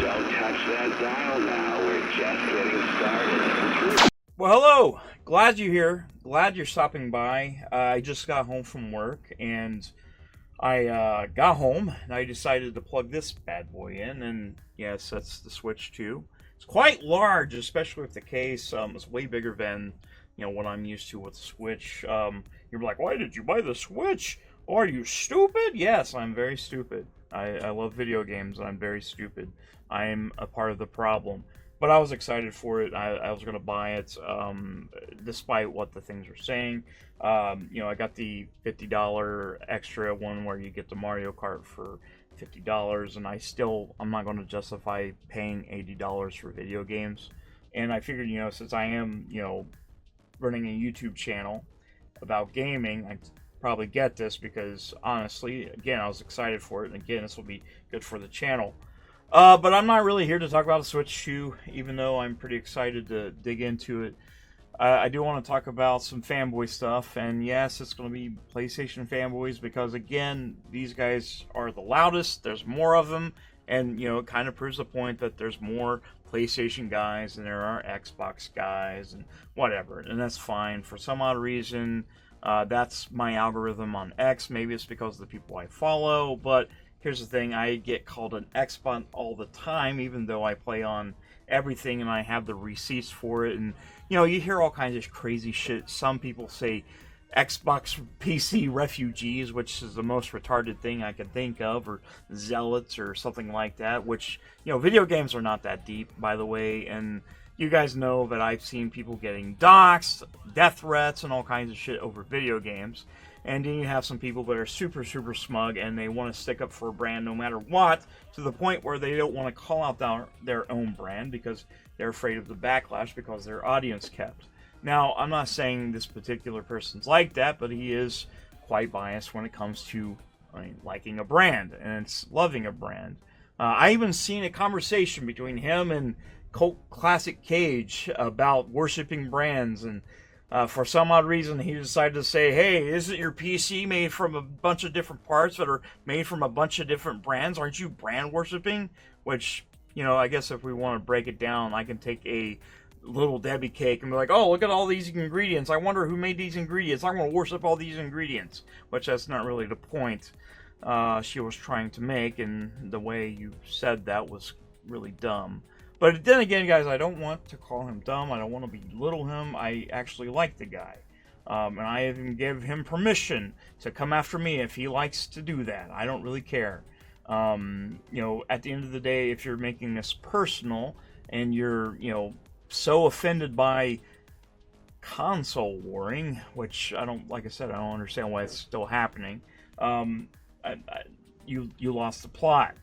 Don't touch that dial now. We're just getting started. Well, hello. Glad you're here. Glad you're stopping by. I just got home from work, and I got home, and I decided to plug this bad boy in, and yes, that's the Switch 2. It's quite large, especially with the case. It's way bigger than, what I'm used to with the Switch. You're like, why did you buy the Switch? Are you stupid? Yes, I'm very stupid. I love video games, and I'm very stupid. I'm a part of the problem. But I was excited for it. I was going to buy it, despite what the things were saying. I got the $50 extra one where you get the Mario Kart for $50, and I'm not going to justify paying $80 for video games. And I figured, since I am, running a YouTube channel about gaming, I'd probably get this because, honestly, again, I was excited for it. And again, this will be good for the channel. But I'm not really here to talk about a Switch 2, even though I'm pretty excited to dig into it. I do want to talk about some fanboy stuff, and yes, it's going to be PlayStation fanboys because, again, these guys are the loudest, there's more of them, and, it kind of proves the point that there's more PlayStation guys than there are Xbox guys, and whatever, and that's fine. For some odd reason, that's my algorithm on X. Maybe it's because of the people I follow, but here's the thing, I get called an Xbot all the time, even though I play on everything and I have the receipts for it. And, you hear all kinds of crazy shit. Some people say Xbox PC refugees, which is the most retarded thing I can think of, or zealots or something like that, which, video games are not that deep, by the way. And you guys know that I've seen people getting doxxed, death threats, and all kinds of shit over video games. And then you have some people that are super, super smug, and they want to stick up for a brand no matter what, to the point where they don't want to call out their own brand because they're afraid of the backlash because their audience kept. Now, I'm not saying this particular person's like that, but he is quite biased when it comes to liking a brand and it's loving a brand. I even seen a conversation between him and Cult Classic Cage about worshiping brands, and for some odd reason, he decided to say, hey, isn't your PC made from a bunch of different parts that are made from a bunch of different brands? Aren't you brand worshiping? Which, I guess if we want to break it down, I can take a Little Debbie cake and be like, oh, look at all these ingredients. I wonder who made these ingredients. I'm going to worship all these ingredients. Which that's not really the point she was trying to make, and the way you said that was really dumb. But then again, guys, I don't want to call him dumb. I don't want to belittle him. I actually like the guy. And I even give him permission to come after me if he likes to do that. I don't really care. At the end of the day, if you're making this personal and you're, so offended by console warring, which like I said, I don't understand why it's still happening. You lost the plot.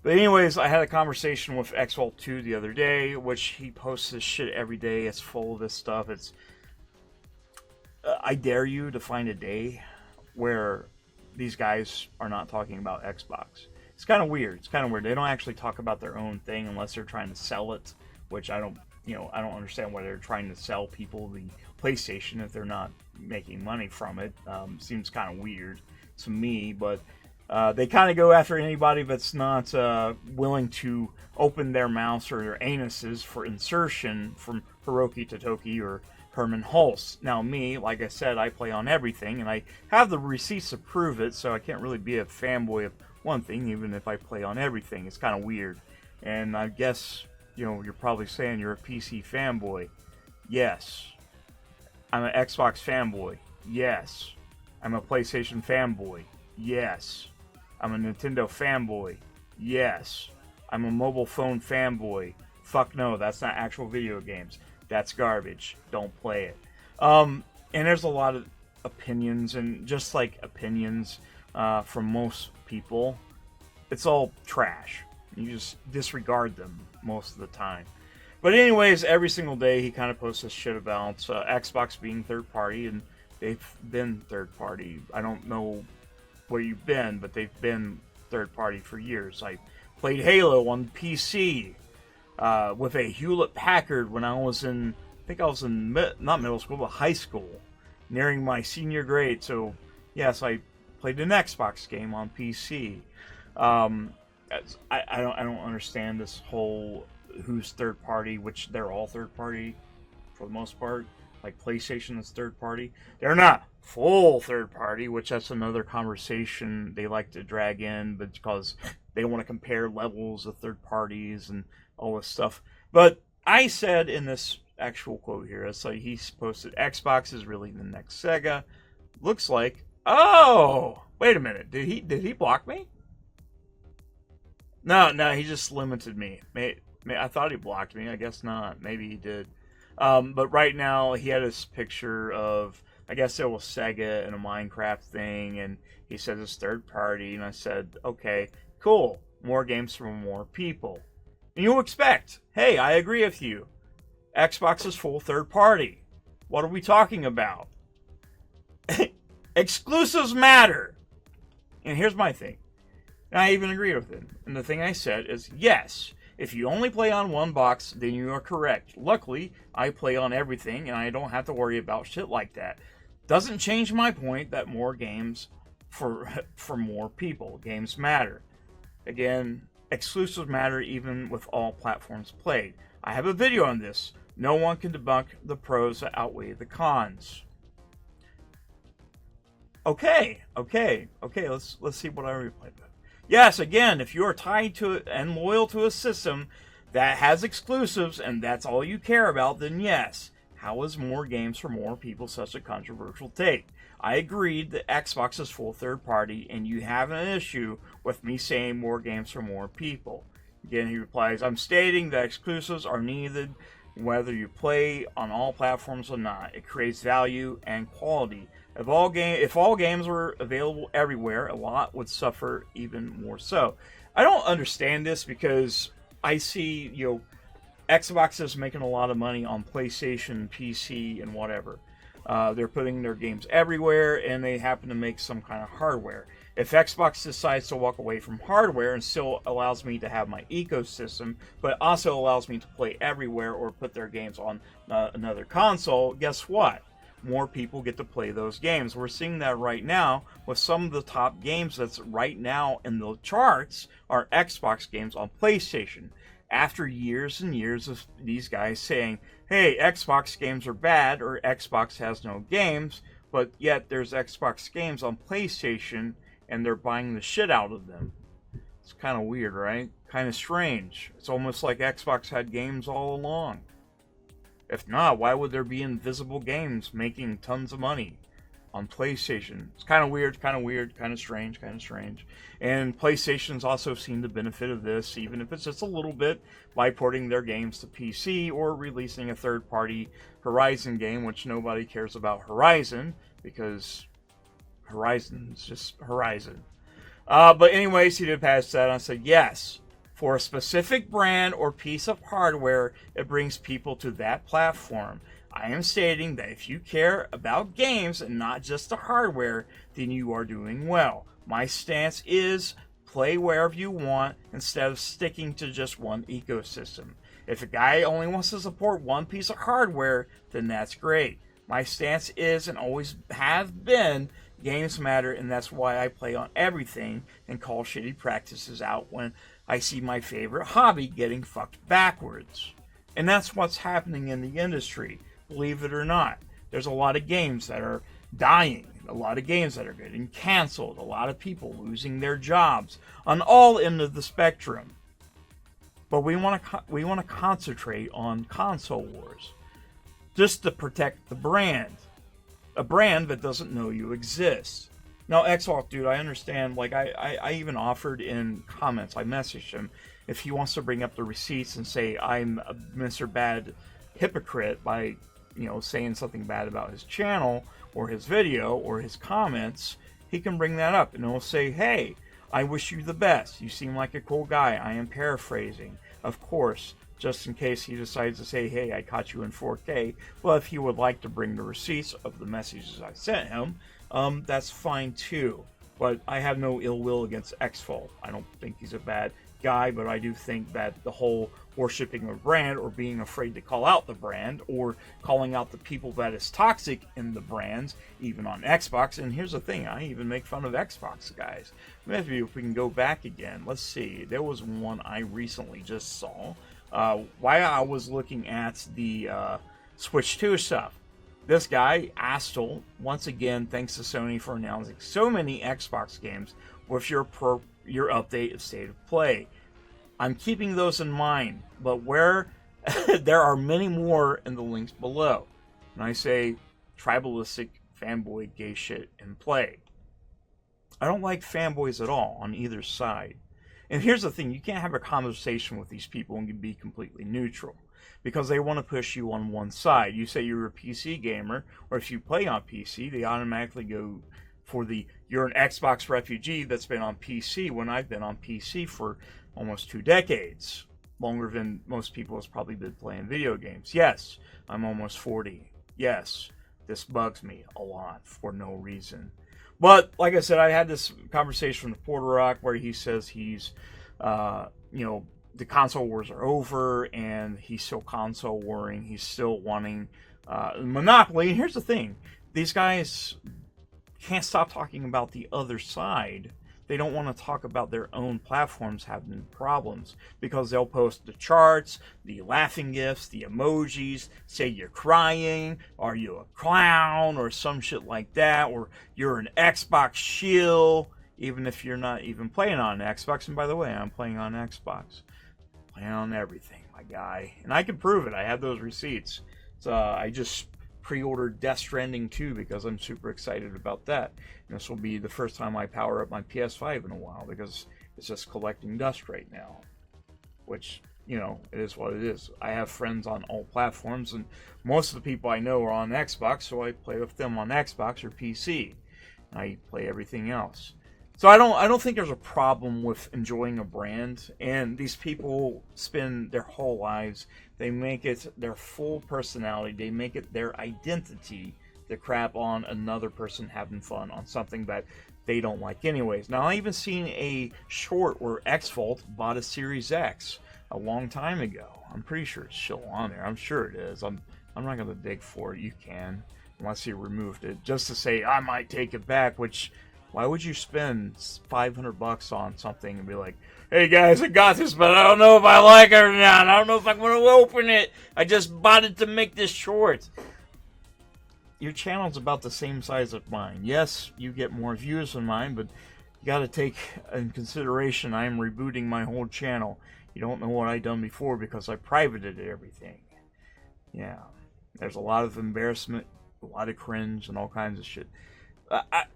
But anyways, I had a conversation with Xvault 2 the other day, which he posts this shit every day. It's full of this stuff. I dare you to find a day where these guys are not talking about Xbox. It's kind of weird. They don't actually talk about their own thing unless they're trying to sell it, which I don't understand why they're trying to sell people the PlayStation if they're not making money from it. Seems kind of weird to me, but they kind of go after anybody that's not willing to open their mouths or their anuses for insertion, from Hiroki Totoki or Herman Hulse. Now me, like I said, I play on everything, and I have the receipts to prove it, so I can't really be a fanboy of one thing, even if I play on everything. It's kind of weird. And I guess, you're probably saying you're a PC fanboy. Yes. I'm an Xbox fanboy. Yes. I'm a PlayStation fanboy. Yes. I'm a Nintendo fanboy. Yes. I'm a mobile phone fanboy. Fuck no, that's not actual video games. That's garbage. Don't play it. And there's a lot of opinions, and just like opinions from most people, it's all trash. You just disregard them most of the time. But anyways, every single day he kind of posts this shit about Xbox being third party, and they've been third party. I don't know where you've been, but they've been third party for years. I played Halo on PC with a Hewlett-Packard when I was in not middle school, but high school, nearing my senior grade. So yes, I played an Xbox game on PC. I don't understand this whole who's third party, which they're all third party for the most part. Like PlayStation is third party. They're not full third party, which that's another conversation they like to drag in, but because they want to compare levels of third parties and all this stuff. But I said in this actual quote here, it's like he's posted Xbox is really the next Sega. Looks like, oh, wait a minute, did he block me? No, he just limited me. I thought he blocked me. I guess not. Maybe he did. But right now, he had this picture of, I guess it was Sega and a Minecraft thing, and he said it's third party, and I said, okay, cool. More games from more people. And you'll expect, hey, I agree with you. Xbox is full third party. What are we talking about? Exclusives matter. And here's my thing. And I even agree with it. And the thing I said is, yes, if you only play on one box, then you are correct. Luckily, I play on everything, and I don't have to worry about shit like that. Doesn't change my point that more games for more people. Games matter. Again, exclusives matter even with all platforms played. I have a video on this. No one can debunk the pros that outweigh the cons. Okay. Let's see what I replayed. Yes, again, if you are tied to it and loyal to a system that has exclusives and that's all you care about, then yes. How is more games for more people such a controversial take? I agreed that Xbox is full third party, and you have an issue with me saying more games for more people. Again, he replies, I'm stating that exclusives are needed whether you play on all platforms or not. It creates value and quality. If all games were available everywhere, a lot would suffer even more so. I don't understand this because I see, Xbox is making a lot of money on PlayStation, PC, and whatever. They're putting their games everywhere, and they happen to make some kind of hardware. If Xbox decides to walk away from hardware and still allows me to have my ecosystem, but also allows me to play everywhere or put their games on another console, guess what? More people get to play those games. We're seeing that right now with some of the top games that's right now in the charts are Xbox games on PlayStation. After years and years of these guys saying, hey, Xbox games are bad or Xbox has no games, but yet there's Xbox games on PlayStation and they're buying the shit out of them. It's kind of weird, right? Kind of strange. It's almost like Xbox had games all along. If not, why would there be invisible games making tons of money on PlayStation? It's kind of weird, kind of strange. And PlayStation's also seen the benefit of this, even if it's just a little bit, by porting their games to PC or releasing a third-party Horizon game, which nobody cares about Horizon, because Horizon's just Horizon. But anyways, he did pass that, and I said, yes. For a specific brand or piece of hardware, it brings people to that platform. I am stating that if you care about games and not just the hardware, then you are doing well. My stance is play wherever you want instead of sticking to just one ecosystem. If a guy only wants to support one piece of hardware, then that's great. My stance is and always have been games matter, and that's why I play on everything and call shitty practices out when I see my favorite hobby getting fucked backwards. And that's what's happening in the industry, believe it or not. There's a lot of games that are dying, a lot of games that are getting canceled, a lot of people losing their jobs on all ends of the spectrum. But we want to concentrate on console wars, just to protect the brand, a brand that doesn't know you exist. Now, Xvault, dude, I understand. Like, I even offered in comments, I messaged him if he wants to bring up the receipts and say I'm a Mr. Bad hypocrite by, saying something bad about his channel or his video or his comments, he can bring that up and he'll say, hey, I wish you the best. You seem like a cool guy. I am paraphrasing, of course, just in case he decides to say, hey, I caught you in 4K. Well, if he would like to bring the receipts of the messages I sent him, that's fine too. But I have no ill will against Xvault. I don't think he's a bad guy, but I do think that the whole worshipping a brand or being afraid to call out the brand or calling out the people that is toxic in the brands, even on Xbox. And here's the thing, I even make fun of Xbox guys. Maybe if we can go back again, let's see. There was one I recently just saw while I was looking at the Switch 2 stuff. This guy, Astle, once again, thanks to Sony for announcing so many Xbox games with your update of State of Play. I'm keeping those in mind, but where there are many more in the links below. And I say, tribalistic, fanboy, gay shit in play. I don't like fanboys at all on either side. And here's the thing, you can't have a conversation with these people and be completely neutral. Because they want to push you on one side. You say you're a PC gamer, or if you play on PC, they automatically go for you're an Xbox refugee that's been on PC, when I've been on PC for almost 2 decades. Longer than most people has probably been playing video games. Yes, I'm almost 40. Yes, this bugs me a lot for no reason. But, like I said, I had this conversation with Porter Rock where he says he's, the console wars are over, and he's still console warring. He's still wanting monopoly. And here's the thing. These guys can't stop talking about the other side. They don't want to talk about their own platforms having problems, because they'll post the charts, the laughing gifs, the emojis, say you're crying, are you a clown, or some shit like that, or you're an Xbox shill, even if you're not even playing on Xbox. And by the way, I'm playing on Xbox. Playing on everything, my guy. And I can prove it. I have those receipts. So I just pre-ordered Death Stranding 2 because I'm super excited about that. And this will be the first time I power up my PS5 in a while, because it's just collecting dust right now. Which, it is what it is. I have friends on all platforms, and most of the people I know are on Xbox, so I play with them on Xbox or PC. I play everything else. So I don't think there's a problem with enjoying a brand, and these people spend their whole lives, they make it their full personality, they make it their identity to crap on another person having fun on something that they don't like anyways. Now, I even seen a short where Xvault bought a Series X a long time ago. I'm pretty sure it's still on there. I'm sure it is. I'm not going to dig for it. You can, unless you removed it, just to say I might take it back, which... Why would you spend $500 on something and be like, hey guys, I got this, but I don't know if I like it or not. I don't know if I'm going to open it. I just bought it to make this short. Your channel's about the same size as mine. Yes, you get more views than mine, but you got to take in consideration I am rebooting my whole channel. You don't know what I've done before because I privated everything. Yeah, there's a lot of embarrassment, a lot of cringe, and all kinds of shit.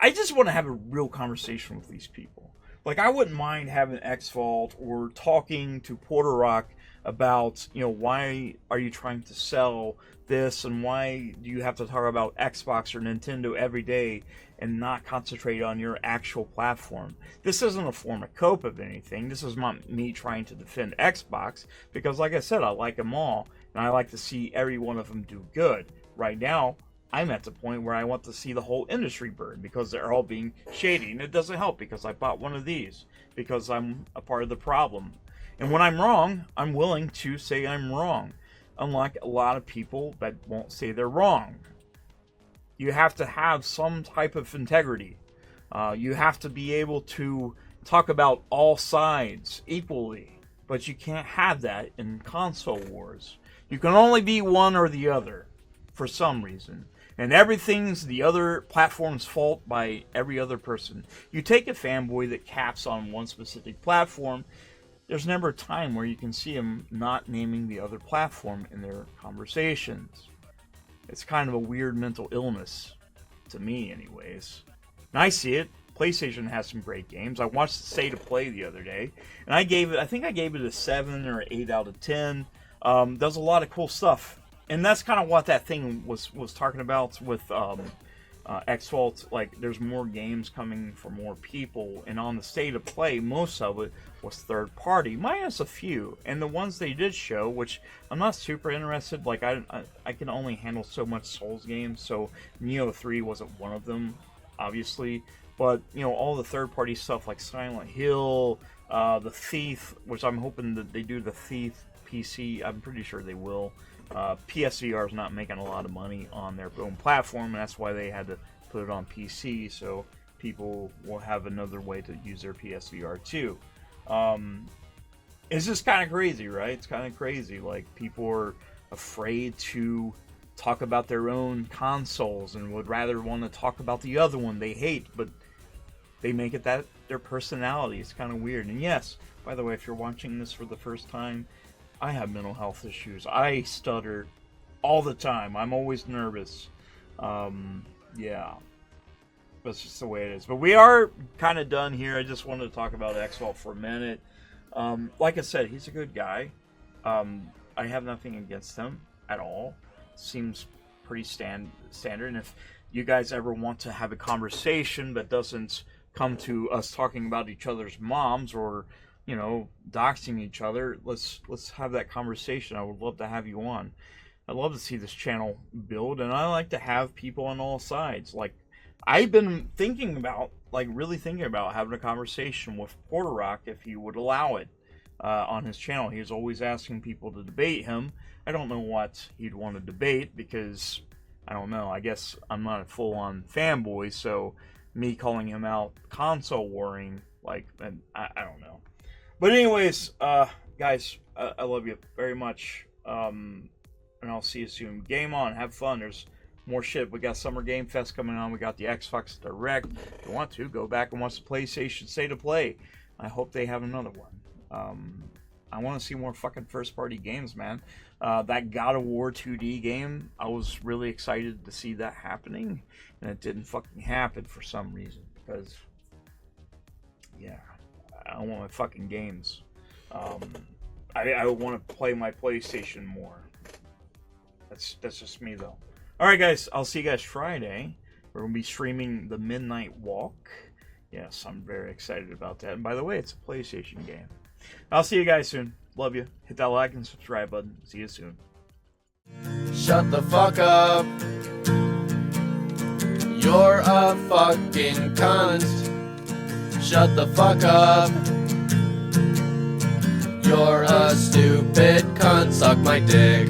I just want to have a real conversation with these people. Like, I wouldn't mind having Xvault or talking to Porter Rock about, why are you trying to sell this, and why do you have to talk about Xbox or Nintendo every day and not concentrate on your actual platform? This isn't a form of cope of anything. This is not me trying to defend Xbox, because like I said, I like them all, and I like to see every one of them do good. Right now, I'm at the point where I want to see the whole industry burn, because they're all being shady. And it doesn't help because I bought one of these, because I'm a part of the problem. And when I'm wrong, I'm willing to say I'm wrong. Unlike a lot of people that won't say they're wrong. You have to have some type of integrity. You have to be able to talk about all sides equally. But you can't have that in console wars. You can only be one or the other, for some reason. And everything's the other platform's fault by every other person. You take a fanboy that caps on one specific platform, there's never a time where you can see him not naming the other platform in their conversations. It's kind of a weird mental illness, to me anyways. And I see it. PlayStation has some great games. I watched the State of Play the other day, and I think I gave it a 7 or 8 out of 10. Does a lot of cool stuff. And that's kind of what that thing was talking about with Xvault. Like, there's more games coming for more people, and on the State of Play, most of it was third party, minus a few. And the ones they did show, which I'm not super interested. Like, I can only handle so much Souls games, so Neo 3 wasn't one of them, obviously. But all the third party stuff like Silent Hill, The Thief, which I'm hoping that they do the Thief PC. I'm pretty sure they will. PSVR is not making a lot of money on their own platform, and that's why they had to put it on PC, so people will have another way to use their PSVR too. It's just kind of crazy, right? It's kind of crazy. Like, people are afraid to talk about their own consoles and would rather want to talk about the other one they hate, but they make it that their personality. It's kind of weird. And yes, by the way, if you're watching this for the first time, I have mental health issues. I stutter all the time. I'm always nervous. Yeah. That's just the way it is. But we are kind of done here. I just wanted to talk about Xvault for a minute. Like I said, he's a good guy. I have nothing against him at all. Seems pretty standard. And if you guys ever want to have a conversation that doesn't come to us talking about each other's moms or, you know, doxing each other, let's have that conversation. I would love to have you on. I'd love to see this channel build, and I like to have people on all sides. Like, I've been thinking about, really thinking about having a conversation with Porter Rock if he would allow it on his channel. He was always asking people to debate him. I don't know what he'd want to debate because, I don't know, I guess I'm not a full-on fanboy, so me calling him out console warring, I don't know. But anyways, guys, I love you very much, and I'll see you soon. Game on, have fun. There's more shit. We got Summer Game Fest coming on. We got the Xbox Direct. If you want to, go back and watch the PlayStation State of Play. I hope they have another one. I want to see more fucking first-party games, man. That God of War 2D game, I was really excited to see that happening, and it didn't fucking happen for some reason. Because, yeah, I want my fucking games. I want to play my PlayStation more. That's just me, though. Alright, guys, I'll see you guys Friday. We're going to be streaming The Midnight Walk. Yes, I'm very excited about that. And by the way, it's a PlayStation game. I'll see you guys soon. Love you. Hit that like and subscribe button. See you soon. Shut the fuck up. You're a fucking cunt. Shut the fuck up. You're a stupid cunt. Suck my dick.